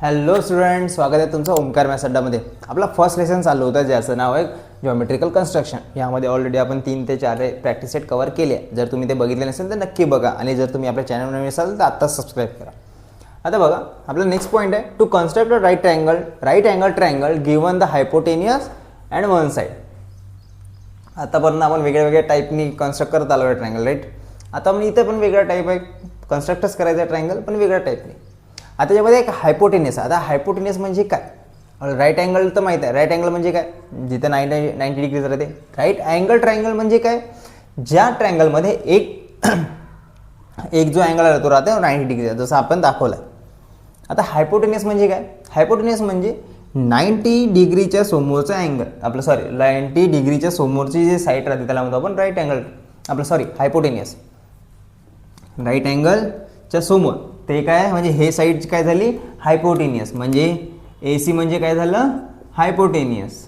Hello student, स्वागत आहे तुमचं ओमकार मॅथ्स अड्डामध्ये. आपला फर्स्ट लेसन चालू होतं ज्याचं नाव आहे जॉमेट्रिकल कन्स्ट्रक्शन. यामध्ये ऑलरेडी आपण 3 ते 4 प्रॅक्टिस सेट कव्हर केले. जर तुम्ही ते बघितले नसेल तर नक्की बघा आणि जर तुम्ही आपल्या चॅनल नवीन असाल तर आत्ताच सबस्क्राईब करा. आता बघा, आपला नेक्स्ट पॉईंट आहे to construct a right angle triangle given the hypotenuse and one side. आतापर्यंत आपण वेगळ्या वेगळ्या टाईपनी कन्स्ट्रक्ट करत आलो आहे ट्रायंगल, राईट. आता आपण इथे पण वेगळा टाईप आहे, कन्स्ट्रक्टच करायचा आहे ट्रायंगल पण वेगळ्या टाईपने. आता त्याच्यामध्ये एक हायपोटेनियस. आता हायपोटेनियस म्हणजे काय? राईट अँगल तर माहीत आहे. राईट अँगल म्हणजे काय? जिथे 90 डिग्रीज राहते. राईट अँगल ट्रायंगल म्हणजे काय? ज्या ट्रायंगलमध्ये एक जो अँगल राहतो राहते 90 डिग्री, जसं आपण दाखवलं आहे. आता हायपोटेनियस म्हणजे काय? हायपोटेनियस म्हणजे 90 डिग्रीच्या समोरचा अँगल, 90 डिग्रीच्या समोरची जी साईड राहते त्याला म्हणतो आपण राईट अँगल, हायपोटेनियस. राईट अँगलच्या समोर ते काय म्हणजे हे साईड काय झाली? हायपोटेनियस. म्हणजे AC म्हणजे काय झालं? हायपोटेनियस.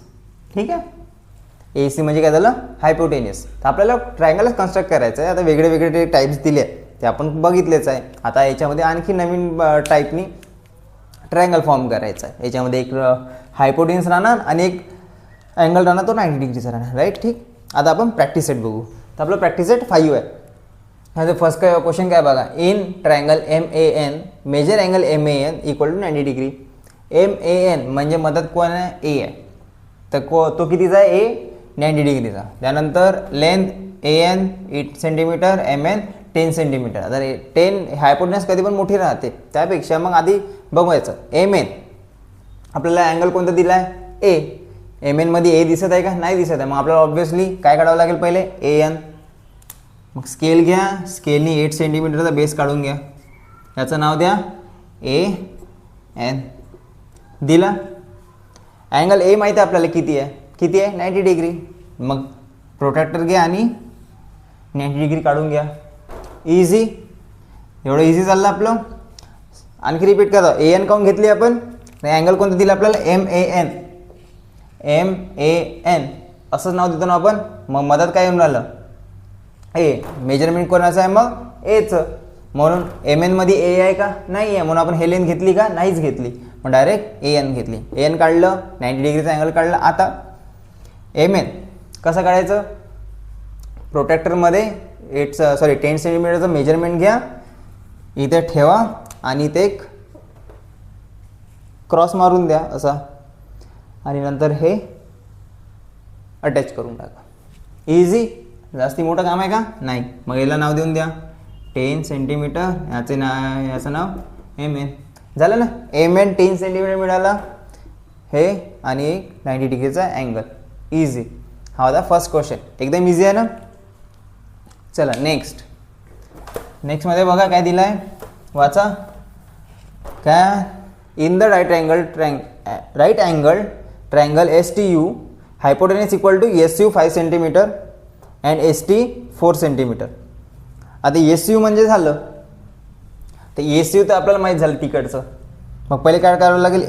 ठीक आहे, AC म्हणजे काय झालं? हायपोटेनियस. तर आपल्याला ट्रायंगलच कन्स्ट्रक्ट करायचं आहे. आता वेगळे वेगळे टाईप्स दिले आहेत ते आपण बघितलेच आहे. आता याच्यामध्ये आणखी नवीन टाईपनी ट्रायंगल फॉर्म करायचा आहे. याच्यामध्ये एक हायपोटेनियस राहणार आणि एक अँगल राहणार, तो 90 डिग्रीचा राहणार, राईट. ठीक. आता आपण प्रॅक्टिस सेट बघू. तर आपलं प्रॅक्टिस सेट 5 आहे. ह्याचं फर्स्ट क्वेश्चन काय बघा. In triangle MAN measure angle MAN equal to 90 degree. MAN म्हणजे मदत कोण आहे? A आहे. तर तो कितीचा आहे? A 90 डिग्रीचा. त्यानंतर length AN 8 centimetre, MN 10 centimetre. आता 10 हायपोटेनियस कधी पण मोठी राहते, त्यापेक्षा मग आधी बघायचं MN आपल्याला अँगल कोणता दिला आहे? A. MN मध्ये A दिसत आहे का? नाही दिसत आहे. मग आपल्याला ऑब्व्हियसली काय काढावं लागेल? पहिले AN. मग स्केल घ्या, स्केलनी 8 सेंटीमीटरचा बेस काढून घ्या. याचं नाव द्या AN. दिला. अँगल A माहिती आहे आपल्याला किती आहे? 90 डिग्री. मग प्रोट्रॅक्टर घ्या आणि 90 डिग्री काढून घ्या. इझी. एवढं इझी चाललं आपलं. आणखी रिपीट करा. AN काऊन घेतली आपण? अँगल कोणतं दिलं आपल्याला? MAN असंच नाव देतो ना आपण. मग मदत काय येऊन राहिलं? A. मेजरमेंट कोणाचं आहे? मग Aचं. म्हणून MN मध्ये A आहे का? नाही आहे. म्हणून आपण हे लेंथ घेतली का? नाहीच घेतली. मग डायरेक्ट AN घेतली. AN काढलं, 90 डिग्रीचा अँगल काढला. आता MN कसं काढायचं? प्रोट्रॅक्टरमध्ये 10 सेंटीमीटरचं मेजरमेंट घ्या, इथे ठेवा आणि ते एक क्रॉस मारून द्या असा, आणि नंतर हे अटॅच करून टाका. इझी. जास्ती मोठं काम आहे का? नाही. मग याला नाव देऊन द्या 10 सेंटीमीटर. याचं नाव MN. झालं ना? MN 10 सेंटीमीटर मिळाला हे आणि 90 डिग्रीचा अँगल. इझी. हा होता फर्स्ट क्वेश्चन. एकदम इझी आहे ना? चला नेक्स्टमध्ये बघा काय दिलं आहे, वाचा. काय? In the right angle triangle STU hypotenuse equal to SU 5 centimetre and ST 4 centimetre. आता SU म्हणजे झालं, तर SU तर आपल्याला माहीत झालं तिकडचं. मग पहिले काय करावं लागेल?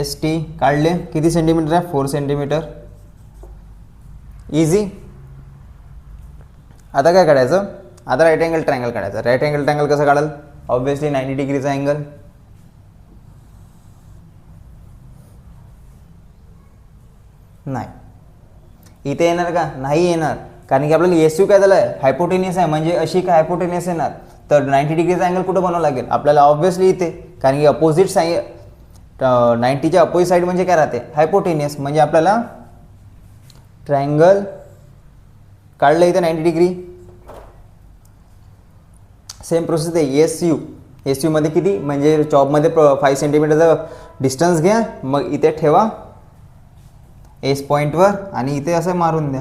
ST काढले. किती सेंटीमीटर आहे? 4 सेंटीमीटर. इझी. आता काय काढायचं? आता राईट अँगल ट्रायंगल काढायचं. राईट अँगल ट्रायंगल कसं काढाल? ऑब्व्हियसली 90 डिग्रीचा अँगल. नाही. इथे येणार का? नाही येणार. कारण की आपल्याला SU काय झालं आहे? हायपोटेनियस आहे. म्हणजे अशी काय हायपोटेनियस येणार? तर 90 डिग्रीचा अँगल कुठं बनवावं लागेल आपल्याला? ऑब्व्हियसली इथे. कारण की अपोजिट साईड 90च्या अपोजिट साईड म्हणजे काय राहते? हायपोटेनियस. म्हणजे आपल्याला ट्रायंगल काढलं इथे 90 डिग्री. सेम प्रोसेस आहे. SU मध्ये किती म्हणजे चॉपमध्ये 5 सेंटीमीटरचा डिस्टन्स घ्या, मग इथे ठेवा S पॉईंटवर आणि इथे असं मारून द्या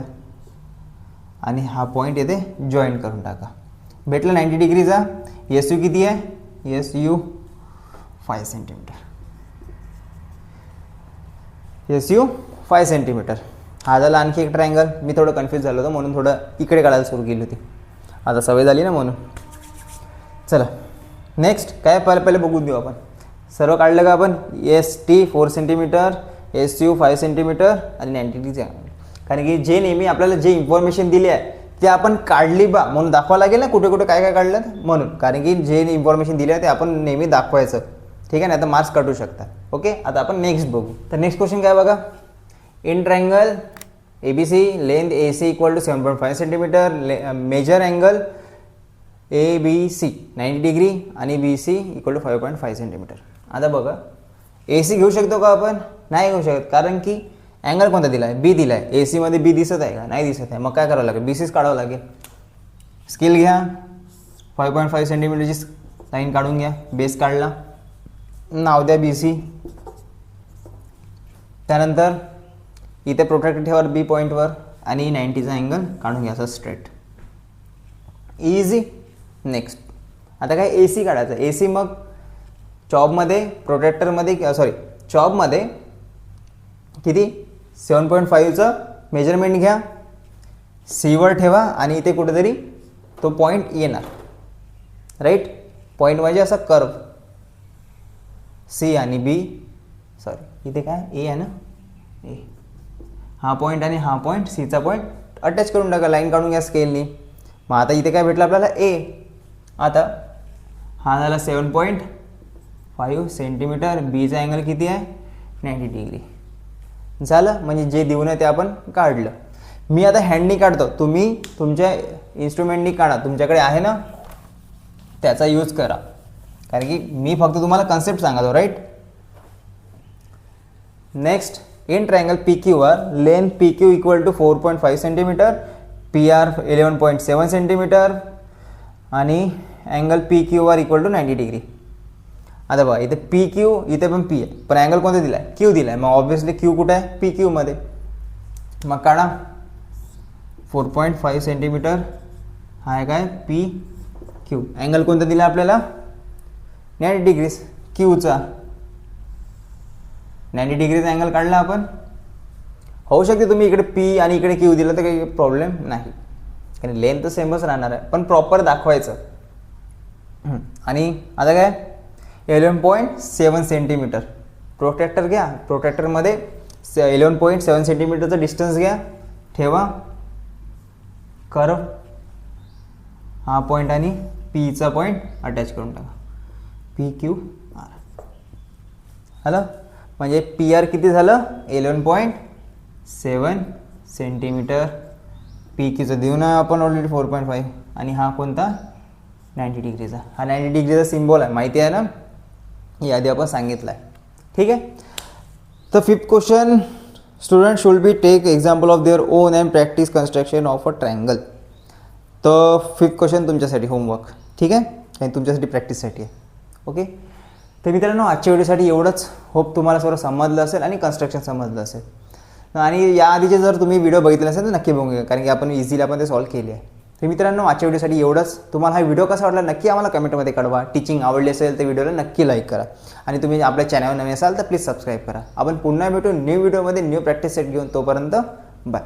आणि हा पॉईंट इथे जॉईंट करून टाका. भेटलं 90 डिग्रीचा. SU किती आहे? SU 5 centimetre. SU 5 centimetre. हा झाला आणखी एक ट्रायंगल. मी थोडं कन्फ्यूज झालो होतो म्हणून थोडं इकडे काढायला सुरू केली होती. आता सवय झाली ना म्हणून. चला नेक्स्ट काय पहिले बघून देऊ आपण. सर्व काढलं का आपण? ST 4 सेंटीमीटर, SU 5 सेंटीमीटर आणि 90 डिग्री. कारण की जे नेहमी आपल्याला जे इन्फॉर्मेशन दिली आहे ते आपण काढली बा म्हणून दाखवावं लागेल ना कुठे कुठे काय काय काढलं म्हणून, कारण की जे इन्फॉर्मेशन दिली आहे ते आपण नेहमी दाखवायचं, ठीक आहे ना. आता मार्क्स काढू शकता. ओके, आता आपण नेक्स्ट बघू. तर नेक्स्ट क्वेश्चन काय बघा. In triangle ABC length AC equal to 7.5 centimetre, measure angle ABC 90 degree आणि BC इक्वल टू 5.5 सेंटीमीटर. आता बघा AC घेऊ शकतो का आपण? नाही घेऊ शकत, कारण की अँगल कोणता दिला आहे? B दिला आहे. AC मध्ये B दिसत आहे का? नाही दिसत आहे. मग काय करावं लागेल? BCच काढावं लागेल. स्केल घ्या, 5.5 सेंटीमीटरची लाईन काढून घ्या. बेस काढला, नाव द्या BC. त्यानंतर इथे प्रोट्रॅक्टर ठेवा B पॉईंटवर आणि 90चा अँगल काढून घ्या असं स्ट्रेट. इझी. नेक्स्ट आता काय AC काढायचं. AC मग चॉपमध्ये प्रोट्रॅक्टरमध्ये चॉपमध्ये किती 7.5चं मेजरमेंट घ्या, Cवर ठेवा आणि इथे कुठेतरी तो पॉईंट येणार. राईट, पॉईंट म्हणजे असा कर्व C आणि B, इथे काय A आहे ना, A. हा पॉईंट आणि हा पॉईंट Cचा पॉईंट अटॅच करून टाका, लाईन काढून घ्या स्केलनी. मग आता इथे काय भेटलं आपल्याला A. आता हा झाला 7.5 सेंटीमीटर, Bचा अँगल किती आहे 90 डिग्री. झालं, म्हणजे जे देऊन आहे ते आपण काढलं. मी आता हँडनी काढतो, तुम्ही तुमच्या इन्स्ट्रुमेंटनी काढा, तुमच्याकडे आहे ना त्याचा यूज करा, कारण की मी फक्त तुम्हाला कन्सेप्ट सांगतो. Right. Next, in triangle PQ वर length PQ equal to 4.5 centimetre, PR 11.7 centimetre आणि अँगल PQ वर इक्वल टू 90 डिग्री. आता बघा इथे PQ, इथे पण P आहे, पण अँगल कोणता दिला आहे? Q दिला आहे. मग ऑब्व्हियसली Q कुठे आहे? PQ मध्ये. मग काढा 4.5 सेंटीमीटर, हा आहे काय PQ. अँगल कोणता दिला आपल्याला 90 डिग्रीज. Qचा 90 डिग्रीचा अँगल काढला आपण. होऊ शकते तुम्ही इकडे P आणि इकडे Q दिलं तर काही प्रॉब्लेम नाही, कारण लेंथ तर सेमच राहणार आहे, पण प्रॉपर दाखवायचं. आणि आता काय 11.7 सेंटीमीटर प्रोट्रॅक्टर घ्या, प्रोट्रॅक्टरमध्ये 11.7 सेंटीमीटरचं डिस्टन्स घ्या, ठेवा कर्व, हा पॉईंट आणि Pचा पॉईंट अटॅच करून टाका, PQR. हॅलो, म्हणजे PR किती झालं 11.7 सेंटीमीटर, PQचं देऊ ना आपण ऑलरेडी 4.5 आणि हा कोणता 90 डिग्रीचा. हा 90 डिग्रीचा सिम्बॉल आहे, माहिती आहे ना, यादी आपण सांगितलं आहे. ठीक आहे. तर 5th question, student should be take example of their own and practise construction of a triangle. तर 5th क्वेश्चन तुमच्यासाठी होमवर्क, ठीक आहे, आणि तुमच्यासाठी प्रॅक्टिससाठी आहे. ओके. तर मित्रांनो आजच्या व्हिडिओसाठी एवढंच. होप तुम्हाला सर्व समजलं असेल आणि कन्स्ट्रक्शन समजलं असेल. आणि याआधीचे जर तुम्ही व्हिडिओ बघितले असेल तर नक्की बघूया, कारण की आपण इझिली आपण ते सॉल्व्ह केले आहे. तर मित्रांनो आजच्या व्हिडिओसाठी एवढंच. तुम्हाला हा व्हिडिओ कसा वाटला नक्की आम्हाला कमेंटमध्ये कळवा. टीचिंग आवडली असेल तर व्हिडिओला नक्की लाईक करा आणि तुम्ही आपल्या चॅनलवर नवीन असाल तर प्लीज सबस्क्राईब करा. आपण पुन्हा भेटू न्यू व्हिडिओमध्ये न्यू प्रॅक्टिस सेट घेऊन. तोपर्यंत बाय.